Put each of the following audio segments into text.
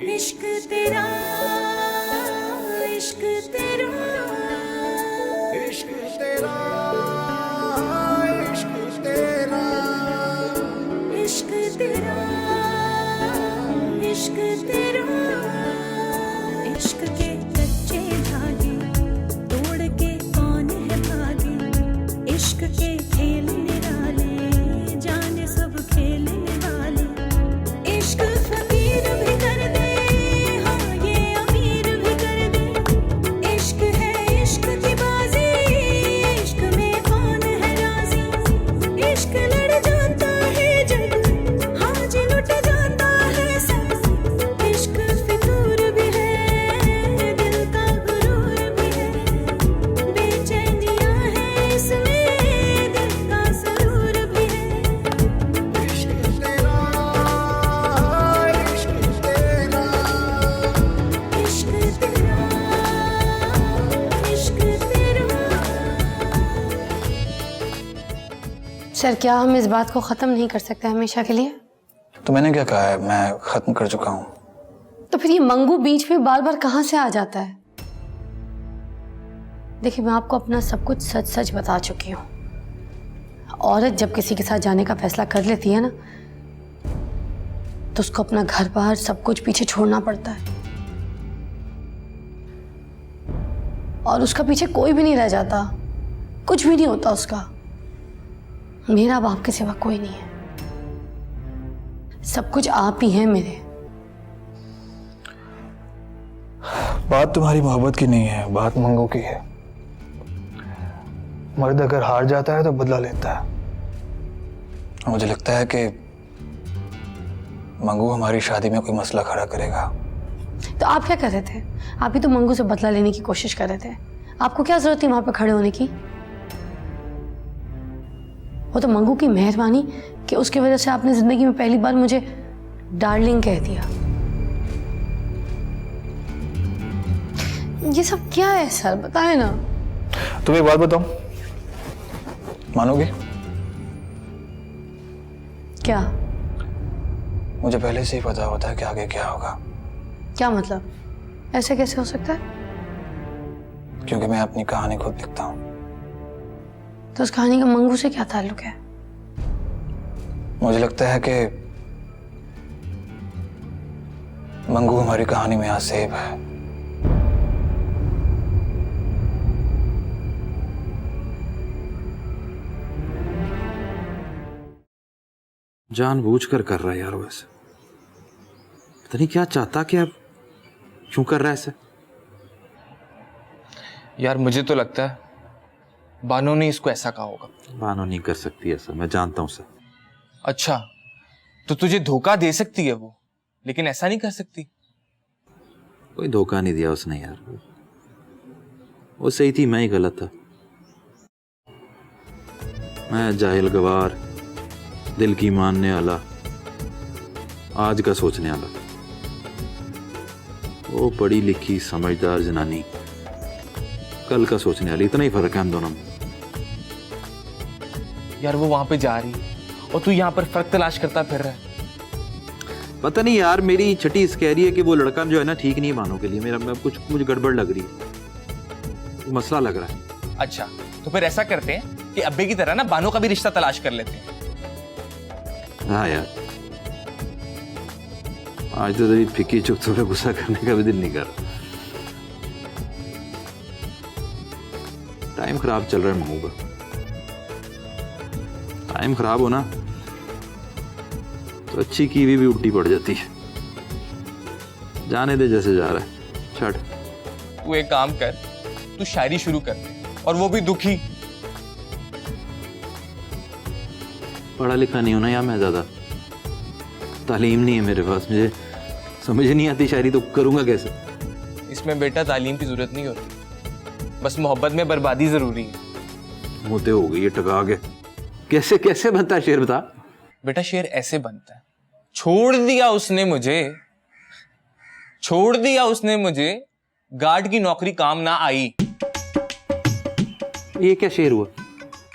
इश्क तेरा इश्क तेरा इश्क तेरा इश्क तेरा इश्क तेरा इश्क तेरा इश्क के कच्चे धागे तोड़ के कौन है भागे इश्क के खेल निराले जाने सब खेलने वाले इश्क फकीर भी कर दे हाँ ये अमीर भी कर दे इश्क है इश्क की बाजी इश्क में कौन है राजी इश्क लड़ जाता है जब हाँ जी लुट जाता है सब इश्क फितूर भी है दिल का गुरूर भी है बेचैनियां है इसमें दिल का सुरूर भी है इश्क तेरा इश्क तेरा इश्क तेरा इश्क तेरा। सर क्या हम इस बात को ख़त्म नहीं कर सकते हमेशा के लिए? तो मैंने क्या कहा है, मैं खत्म कर चुका हूँ। तो फिर ये मंगू बीच में बार बार कहाँ से आ जाता है? देखिए मैं आपको अपना सब कुछ सच सच बता चुकी हूँ। औरत जब किसी के साथ जाने का फैसला कर लेती है ना तो उसको अपना घर बार सब कुछ पीछे छोड़ना पड़ता है और उसका पीछे कोई भी नहीं रह जाता, कुछ भी नहीं होता उसका। मेरा बाप के सिवा कोई नहीं है, सब कुछ आप ही हैं मेरे। बात तुम्हारी मोहब्बत की नहीं है, बात मंगू की है। मर्द अगर हार जाता है तो बदला लेता है। और मुझे लगता है कि मंगू हमारी शादी में कोई मसला खड़ा करेगा। तो आप क्या कर रहे थे? आप ही तो मंगू से बदला लेने की कोशिश कर रहे थे। आपको क्या जरूरत थी वहां पे खड़े होने की? वो तो मंगू की मेहरबानी कि उसकी वजह से आपने जिंदगी में पहली बार मुझे डार्लिंग कह दिया। ये सब क्या है सर, बताए ना। तुम्हें एक बात बताऊं, मानोगे? क्या? मुझे पहले से ही पता होता है कि आगे क्या होगा। क्या मतलब? ऐसे कैसे हो सकता है? क्योंकि मैं अपनी कहानी खुद लिखता हूँ। तो उस कहानी का मंगू से क्या ताल्लुक है? मुझे लगता है कि मंगू हमारी कहानी में आसेब है। जानबूझकर कर रहा है यार, वैसे पता नहीं क्या चाहता, कि अब क्यों कर रहा है ऐसे। यार मुझे तो लगता है बानो ने इसको ऐसा कहा होगा। बानो नहीं कर सकती ऐसा, मैं जानता हूँ सर। अच्छा तो तुझे धोखा दे सकती है वो, लेकिन ऐसा नहीं कर सकती। कोई धोखा नहीं दिया उसने यार, वो सही थी, मैं ही गलत था। मैं जाहिल गवार, दिल की मानने वाला, आज का सोचने वाला। वो पढ़ी लिखी समझदार जनानी, कल का सोचने वाली। इतना ही फर्क है हम दोनों में। यार वो वहां पे जा रही है और तू यहाँ पर फर्क तलाश करता फिर रहा है। पता नहीं यार, मेरी छठी इस कह रही है कि वो लड़का जो है ना ठीक नहीं है बानो के लिए। मेरा कुछ मुझे गड़बड़ लग रही है, मसला लग रहा है। अच्छा तो फिर ऐसा करते हैं कि अब्बे की तरह ना बानो का भी रिश्ता तलाश कर लेते हैं। हाँ यार, आज तो तेरी फिक्की चुप पे गुस्सा करने का भी दिल नहीं कर रहा। टाइम खराब चल रहा है मंगू का। टाइम खराब हो ना तो अच्छी कीवी भी उल्टी पड़ जाती है। जाने दे जैसे जा रहा है, छड़। तू एक काम कर, तू शायरी शुरू कर दे, और वो भी दुखी। पढ़ा लिखा नहीं होना यार मैं ज्यादा, तालीम नहीं है मेरे पास, मुझे समझ नहीं आती शायरी, तो करूंगा कैसे। इसमें बेटा तालीम की जरूरत नहीं होती, बस मोहब्बत में बर्बादी जरूरी है। मोते हो गई ये टका के। कैसे कैसे बनता है शेर, बता। बेटा शेर ऐसे बनता है, छोड़ दिया उसने मुझे, गार्ड की नौकरी काम ना आई। ये क्या शेर हुआ?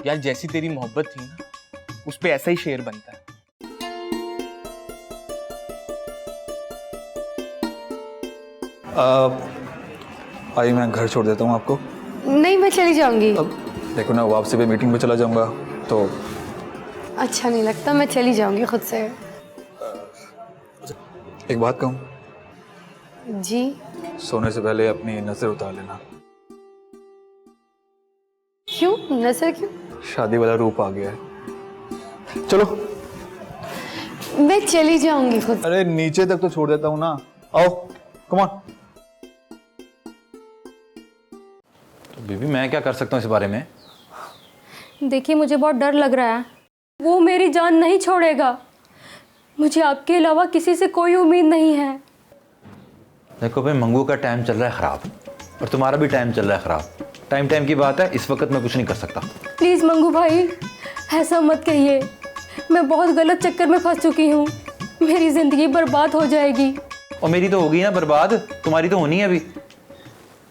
यार जैसी तेरी मोहब्बत थी ना, उस पे ऐसा ही शेर बनता है। आई मैं घर छोड़ देता हूँ आपको। नहीं, मैं चली जाऊंगी। अब देखो ना, वापसी पे मीटिंग पे चला जाऊंगा तो। अच्छा नहीं लगता, मैं चली जाऊंगी खुद से। एक बात कहूँ, जी? सोने से पहले अपनी नजर उतार लेना। क्यों? नजर क्यों? शादी वाला रूप आ गया है। चलो। मैं चली जाऊंगी खुद। अरे नीचे तक तो छोड़ देता हूँ ना, आओ कम ऑन। तो बीबी मैं क्या कर सकता हूँ इस बारे में? देखिए मुझे बहुत डर लग रहा है, वो मेरी जान नहीं छोड़ेगा। मुझे आपके अलावा किसी से कोई उम्मीद नहीं है। देखो भाई, मंगू का टाइम चल रहा है ख़राब और तुम्हारा भी टाइम चल रहा है ख़राब। टाइम टाइम की बात है, इस वक्त मैं कुछ नहीं कर सकता। प्लीज़ मंगू भाई ऐसा मत कहिए, मैं बहुत गलत चक्कर में फंस चुकी हूँ, मेरी ज़िंदगी बर्बाद हो जाएगी। और मेरी तो होगी ना बर्बाद, तुम्हारी तो होनी है अभी।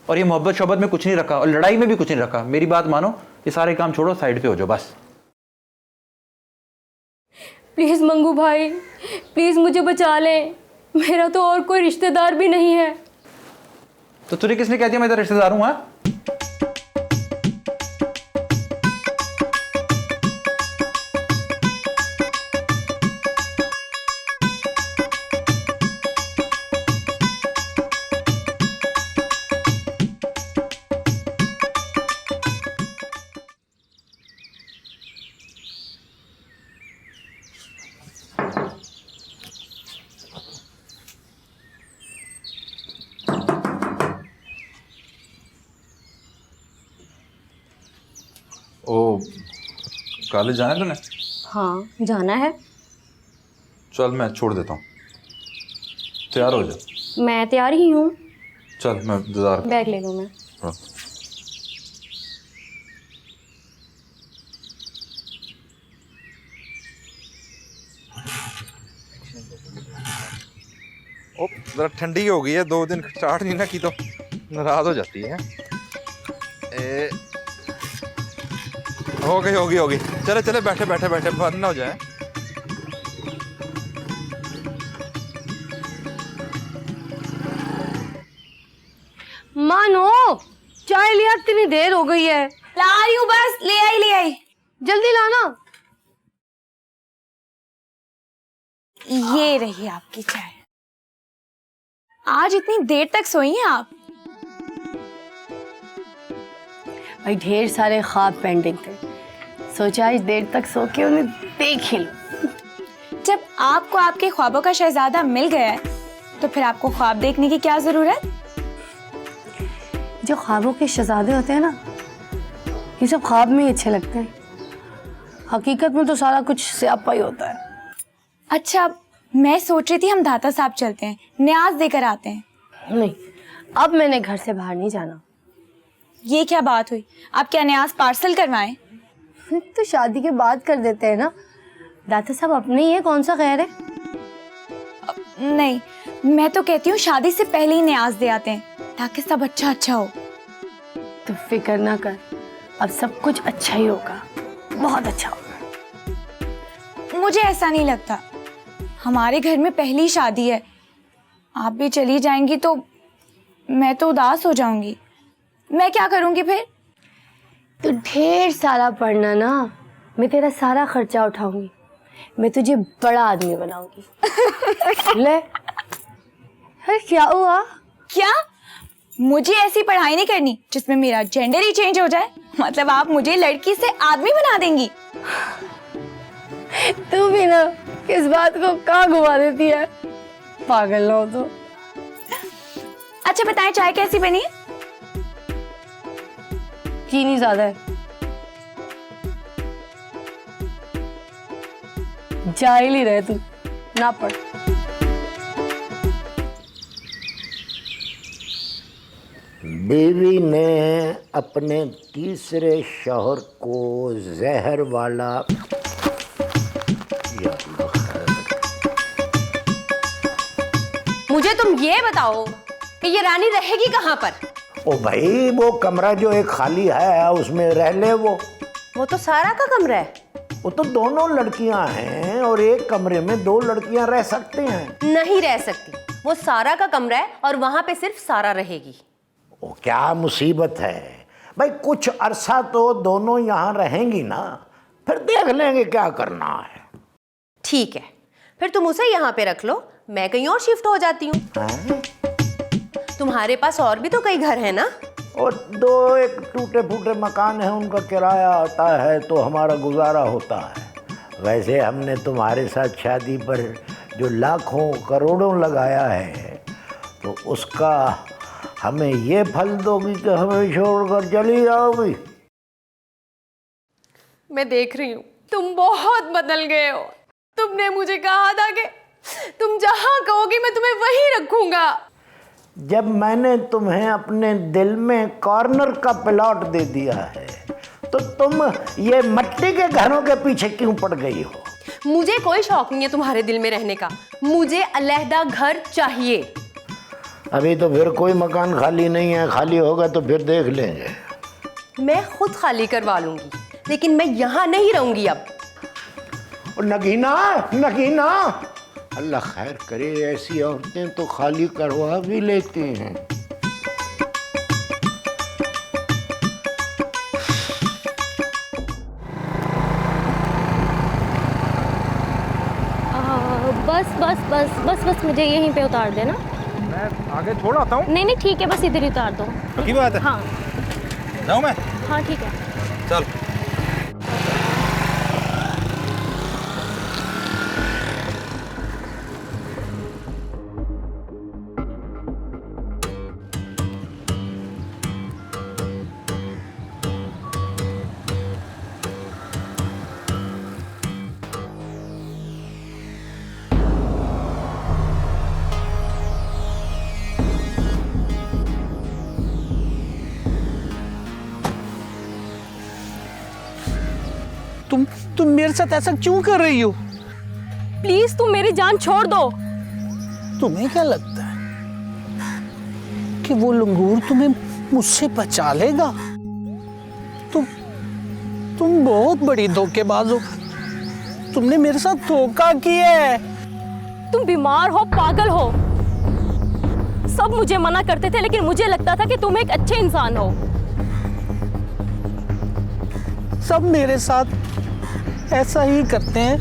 और ये मोहब्बत शोहब्बत में कुछ नहीं रखा और लड़ाई में भी कुछ नहीं रखा। मेरी बात मानो, ये सारे काम छोड़ो, साइड पे हो जाओ बस। प्लीज़ मंगू भाई, प्लीज़ मुझे बचा लें, मेरा तो और कोई रिश्तेदार भी नहीं है। तो तुझे किसने कह दिया मैं तेरा रिश्तेदार हूँ? हाँ, ओ कॉलेज जाना है तुम्हें? हाँ जाना है। चल मैं छोड़ देता हूँ, तैयार हो जा। मैं तैयार ही हूँ। चल मैं इंतजार। बैग ले लूँ मैं। हाँ। ओ जरा ठंडी हो गई है, 2 दिन स्टार्ट नहीं ना की तो नाराज हो जाती है। हो गई। चले बैठे बंद ना हो जाए। मानो चाय लिया, इतनी देर हो गई है। ला रही हूँ, बस ले आई। जल्दी लाना। ये रही आपकी चाय। आज इतनी देर तक सोई हैं आप? भाई ढेर सारे ख्वाब पेंडिंग थे, सोचा आज देर तक सो के उन्हें देख ही लूं। जब आपको आपके ख्वाबों का शहजादा मिल गया है तो फिर आपको ख्वाब देखने की क्या जरूरत? जो ख्वाबों के शहजादे होते हैं ना, ये सब ख्वाब में ही अच्छे लगते हैं। हकीकत में तो सारा कुछ स्यापा ही होता है। अच्छा, मैं सोच रही थी हम दाता साहब चलते हैं, न्याज देकर आते हैं। नहीं, अब मैंने घर से बाहर नहीं जाना। ये क्या बात हुई? आप क्या न्याज पार्सल करवाएं? तो शादी के बाद कर देते हैं ना, दाता साहब अपने ही है, कौन सा खैर है। नहीं, मैं तो कहती हूँ शादी से पहले ही न्याज दे आते हैं ताकि सब अच्छा हो। तो फिक्र ना कर, अब सब कुछ अच्छा ही होगा, बहुत अच्छा होगा। मुझे ऐसा नहीं लगता, हमारे घर में पहली शादी है, आप भी चली जाएंगी तो मैं तो उदास हो जाऊंगी। मैं क्या करूंगी फिर? तो ढेर सारा पढ़ना ना, मैं तेरा सारा खर्चा उठाऊंगी, मैं तुझे बड़ा आदमी बनाऊंगी। ले, अरे क्या हुआ? क्या? मुझे ऐसी पढ़ाई नहीं करनी जिसमें मेरा जेंडर ही चेंज हो जाए? मतलब आप मुझे लड़की से आदमी बना देंगी? तू भी ना इस बात को कहाँ घुमा देती है, पागल ना हो तो। अच्छा बताएं, चाय कैसी बनी? चीनी ज्यादा है। जाहिल ही रहे तू, ना पढ़। बीवी ने अपने तीसरे शौहर को जहर वाला मुझे तुम ये बताओ कि ये रानी रहेगी कहाँ पर? ओ भाई, वो कमरा जो एक खाली है उसमें रह ले। वो तो सारा का कमरा है। वो तो दोनों लड़कियां हैं और एक कमरे में 2 लड़कियां रह सकते हैं। नहीं रह सकती, वो सारा का कमरा है और वहां पे सिर्फ सारा रहेगी। ओ क्या मुसीबत है भाई, कुछ अरसा तो दोनों यहाँ रहेंगी ना, फिर देख लेंगे क्या करना है। ठीक है, फिर तुम उसे यहाँ पे रख लो, मैं कहीं और शिफ्ट हो जाती हूँ। हैं? तुम्हारे पास और भी तो कई घर है ना। और 2-1 टूटे फूटे मकान हैं, उनका किराया आता है तो हमारा गुजारा होता है। वैसे हमने तुम्हारे साथ शादी पर जो लाखों करोड़ों लगाया है, तो उसका हमें ये फल दोगी कि हमें छोड़कर चली जाओगी? मैं देख रही हूँ तुम बहुत बदल गए हो। तुमने मुझे कहा था कि तुम जहाँ कहोगी मैं तुम्हें वहीं रखूंगा। जब मैंने तुम्हें अपने दिल में कॉर्नर का प्लॉट दे दिया है, तो तुम ये मट्टी के घरों के पीछे क्यों पड़ गई हो? मुझे कोई शौक नहीं है तुम्हारे दिल में रहने का, मुझे अलहदा घर चाहिए। अभी तो फिर कोई मकान खाली नहीं है, खाली होगा तो फिर देख लेंगे। मैं खुद खाली करवा लूंगी, लेकिन मैं यहाँ नहीं रहूंगी अब। और नगीना, नगीना, अल्लाह खैर करे, ऐसी औरतें तो खाली करवा भी लेती हैं। बस बस बस बस बस मुझे यहीं पे उतार देना। मैं आगे छोड़ आता हूँ। नहीं नहीं ठीक है, बस इधर ही उतार दो। पक्की बात है? हाँ जाऊँ मैं? हाँ ठीक है। चल। तुम मेरे साथ ऐसा क्यों कर रही हो? प्लीज तुम मेरी जान छोड़ दो। तुम्हें क्या लगता है कि वो लंगूर तुम्हें मुझसे बचा लेगा? तुम बहुत बड़ी धोखेबाज हो। तुमने मेरे साथ धोखा किया है। तुम बीमार हो, पागल हो। सब मुझे मना करते थे, लेकिन मुझे लगता था कि तुम एक अच्छे इंसान हो। सब मेरे साथ ऐसा ही करते हैं,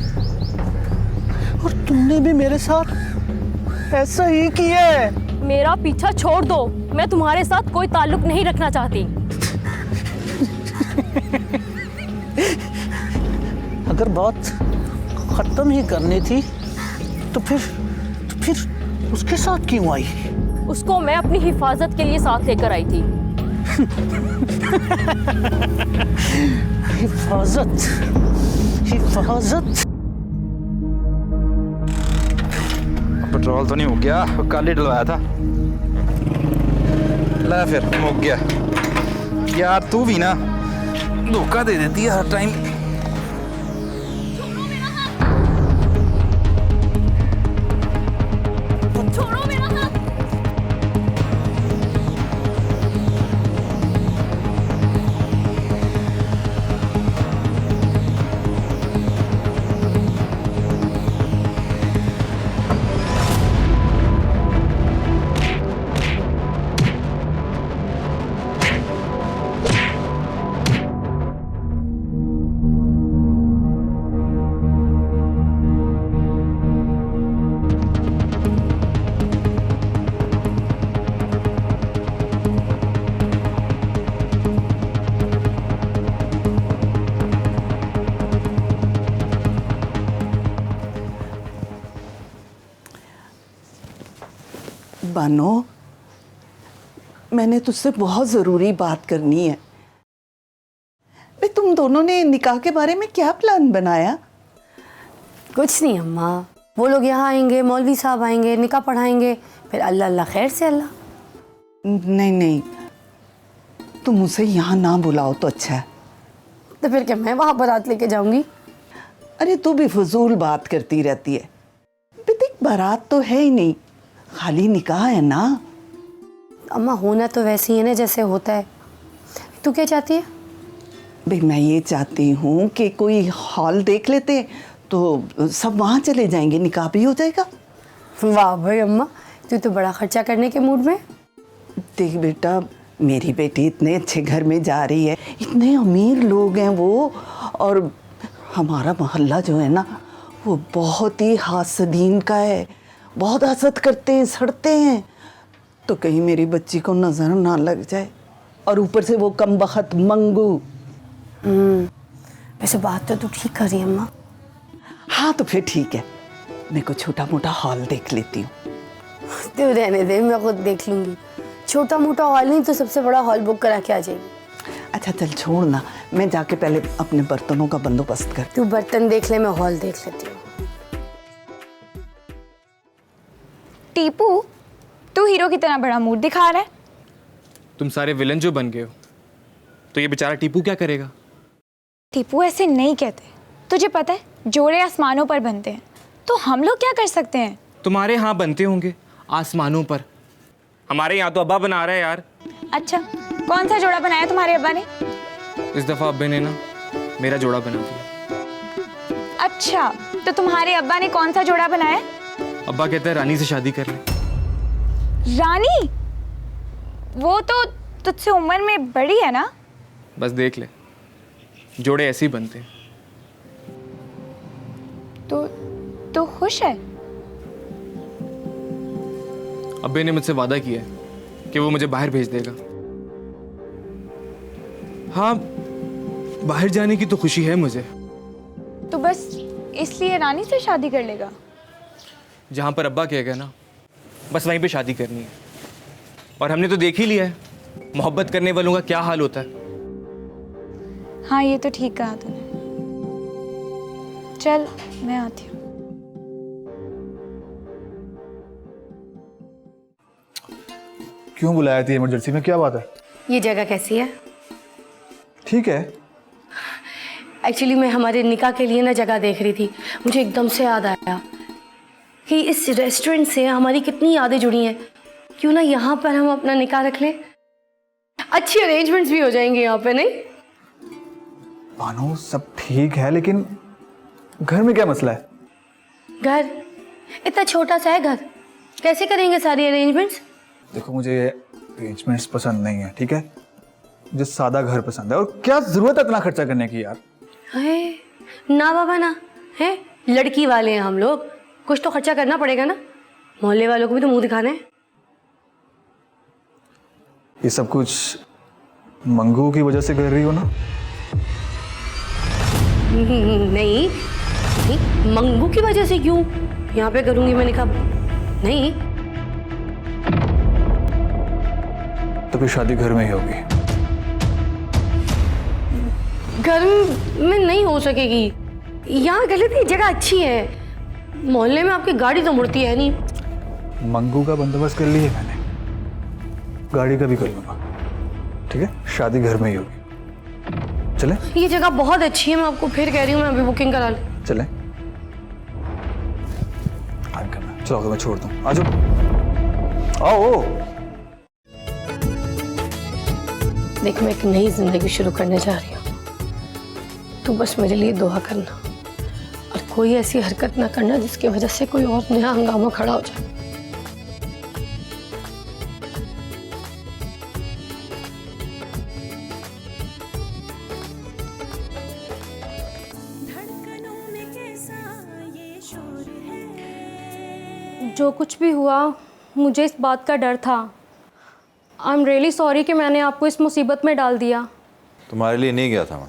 और तुमने भी मेरे साथ ऐसा ही किया है। मेरा पीछा छोड़ दो, मैं तुम्हारे साथ कोई ताल्लुक नहीं रखना चाहती। अगर बात खत्म ही करनी थी तो फिर उसके साथ क्यों आई? उसको मैं अपनी हिफाजत के लिए साथ लेकर आई थी। हिफाजत, हिफाजत। पेट्रोल तो नहीं हो गया, कल ही डलवाया था। ला फिर हो गया। यार तू भी ना धोखा दे देती है हर टाइम। छोड़ो मेरा हाथ। बानो, मैंने तुझसे बहुत ज़रूरी बात करनी है। भाई तुम दोनों ने निकाह के बारे में क्या प्लान बनाया? कुछ नहीं अम्मा, वो लोग यहाँ आएंगे, मौलवी साहब आएंगे, निकाह पढ़ाएंगे, फिर अल्लाह अल्लाह खैर से अल्लाह। नहीं नहीं, तुम उसे यहाँ ना बुलाओ तो अच्छा है। तो फिर क्या मैं वहाँ बारात लेके जाऊंगी? अरे तू भी फजूल बात करती रहती है। देख बारात तो है ही नहीं, खाली निकाह है ना। अम्मा होना तो वैसे ही है ना जैसे होता है। तू क्या चाहती है? भाई मैं ये चाहती हूँ कि कोई हॉल देख लेते तो सब वहाँ चले जाएंगे, निकाह भी हो जाएगा। वाह भाई अम्मा, तू तो बड़ा खर्चा करने के मूड में। देख बेटा, मेरी बेटी इतने अच्छे घर में जा रही है, इतने अमीर लोग हैं वो, और हमारा मोहल्ला जो है ना वो बहुत ही हासदीन का है, बहुत हसद करते हैं, सड़ते हैं, तो कहीं मेरी बच्ची को नजर ना लग जाए। और ऊपर से वो कम बखत मंगू। वैसे बात तो तू ठीक कर रही है अम्मा। हाँ तो फिर ठीक है, मैं को छोटा मोटा हॉल देख लेती हूँ। तू रहने दे, मैं खुद देख लूंगी। छोटा मोटा हॉल नहीं तो सबसे बड़ा हॉल बुक करा के आ जाएगी। अच्छा चल छोड़ ना, मैं जाके पहले अपने बर्तनों का बंदोबस्त कर। तू बर्तन देख ले, मैं हॉल देख लेती हूँ। टीपू, तू हीरो की तरह बड़ा मूड दिखा रहा है। तुम सारे विलन जो बन गए हो, तो ये बेचारा टीपू क्या करेगा? टीपू ऐसे नहीं कहते, तुझे पता है जोड़े आसमानों पर बनते हैं, तो हम लोग क्या कर सकते हैं? तुम्हारे यहाँ बनते होंगे आसमानों पर, हमारे यहाँ तो अब्बा बना रहा है यार। अच्छा, कौन सा जोड़ा बनाया तुम्हारे अब्बा ने? इस दफ़ा अब्बे ने ना मेरा जोड़ा बना दिया। अच्छा, तो तुम्हारे अब्बा ने कौन सा जोड़ा बनाया? अब्बा कहते हैं रानी से शादी कर ले। रानी? वो तो तुझसे उम्र में बड़ी है ना। बस देख ले, जोड़े ऐसे ही बनते हैं। तो खुश है? अब्बे ने मुझसे वादा किया है कि वो मुझे बाहर भेज देगा। हाँ, बाहर जाने की तो खुशी है मुझे। तो बस इसलिए रानी से शादी कर लेगा? जहाँ पर अब्बा कहेगा ना, बस वहीं पे शादी करनी है। और हमने तो देख ही लिया है मोहब्बत करने वालों का क्या हाल होता है। हाँ, ये तो ठीक कहा तूने। चल, मैं आती हूँ। क्यों बुलाया थी इमरजेंसी में, क्या बात है? ये जगह कैसी है? ठीक है। एक्चुअली मैं हमारे निकाह के लिए ना जगह देख रही थी, मुझे एकदम से याद आया कि इस रेस्टोरेंट से हमारी कितनी यादें जुड़ी हैं। क्यों ना यहाँ पर हम अपना निकाह रख लें, अच्छी अरेंजमेंट्स भी हो जाएंगे यहाँ पे, नहीं? भानु सब ठीक है, लेकिन घर में क्या मसला है? घर इतना छोटा सा है, घर कैसे करेंगे सारी अरेंजमेंट्स? देखो, मुझे ये अरेंजमेंट्स पसंद नहीं है, ठीक है? मुझे सादा घर पसंद है। और क्या जरूरत है इतना खर्चा करने की यार? है ना बाबा ना, है लड़की वाले हैं हम लोग, कुछ तो खर्चा करना पड़ेगा ना, मोहल्ले वालों को भी तो मुंह दिखाना है। ये सब कुछ मंगू की वजह से कर रही हो ना? नहीं, नहीं मंगू की वजह से क्यों यहाँ पे करूंगी मैं निकाह? नहीं, तो फिर शादी घर में ही होगी। घर में नहीं हो सकेगी, यहाँ गलत ही, जगह अच्छी है, मोहल्ले में आपकी गाड़ी तो मुड़ती है नहीं। मंगू का बंदोबस्त कर लिया मैंने, गाड़ी का भी कर लूंगा, ठीक है? शादी घर में ही होगी। चले? ये जगह बहुत अच्छी है, मैं आपको फिर कह रही हूँ, मैं अभी बुकिंग करा लूँ। चले? टाइम करना है, चलो मैं छोड़ दूँ, आ जाओ। आओ। देख, मैं एक नई जिंदगी शुरू करने जा रही हूँ, तू बस मेरे लिए दुआ करना और कोई ऐसी हरकत ना करना जिसकी वजह से कोई और नया हंगामा खड़ा हो जाए। धड़कनों में कैसा ये शोर है। जो कुछ भी हुआ, मुझे इस बात का डर था। आई एम रियली सॉरी कि मैंने आपको इस मुसीबत में डाल दिया। तुम्हारे लिए नहीं गया था मैं,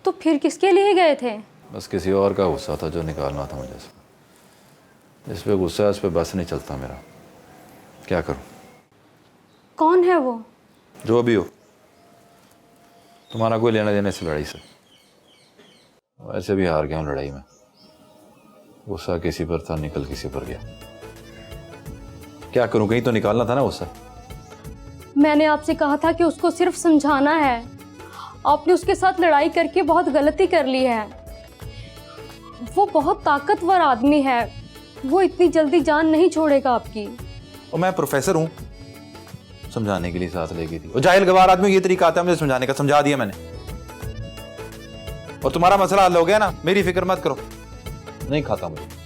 तो फिर किसके लिए गए थे? बस किसी और का गुस्सा था जो निकालना था मुझे से। इस पे गुस्सा है, इस पे बस नहीं चलता मेरा, क्या करूं? कौन है वो? जो भी हो, तुम्हारा कोई लेना देना इस लड़ाई से। वैसे भी हार गया हूं लड़ाई में, गुस्सा किसी पर था, निकल किसी पर गया। क्या करूं, कहीं तो निकालना था ना गुस्सा। मैंने आपसे कहा था कि उसको सिर्फ समझाना है, आपने उसके साथ लड़ाई करके बहुत गलती कर ली है। वो बहुत ताकतवर आदमी है, वो इतनी जल्दी जान नहीं छोड़ेगा आपकी। और मैं प्रोफेसर हूं, समझाने के लिए साथ ले गई थी। और जाहिल गवार आदमी ये तरीका आता है मुझे समझाने का, समझा दिया मैंने। और तुम्हारा मसला हल हो गया ना, मेरी फिक्र मत करो, नहीं खाता मुझे।